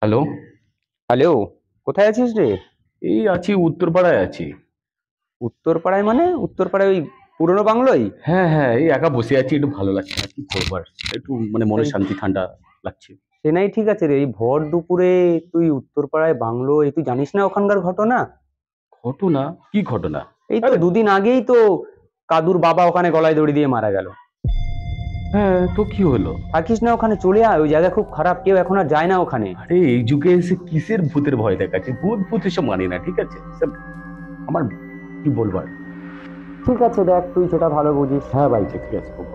Hello. Hello, কোথায় আছিস রে? এই আছি, উত্তরপাড়ায় আছি। উত্তরপাড়ায় মানে উত্তরপাড়ায় ওই পুরনো বাংলোয়? হ্যাঁ হ্যাঁ, এই একা বসে আছি, একটু ভালো লাগছে না, কি করবো আর। একটু মানে মনের তাই শান্তি, ঠান্ডা লাগছে। সে নাই ঠিক আছে রে, এই ভর দুপুরে তুই উত্তরপাড়ায় বাংলো, এই তুই জানিস না ওখানকার ঘটনা? ঘটনা? কি ঘটনা? এই তো আরে, দুদিন আগেই তো কাদুর বাবা ওখানে গলায় দড়ি দিয়ে মারা গেল। হ্যাঁ তো কি হলো? থাকিস না ওখানে, চলে আয়, ওই জায়গা খুব খারাপ, কেউ এখন আর যায় না ওখানে। আরে এই যুগে এসে কিসের ভূতের ভয় দেখাচ্ছে? ভূত ভূত এসব মানি না, ঠিক আছে সব। আমার কি বলবো আর। ঠিক আছে দেখ, তুই সেটা ভালো বুঝিস। হ্যাঁ ভাই, ঠিক আছে, খুব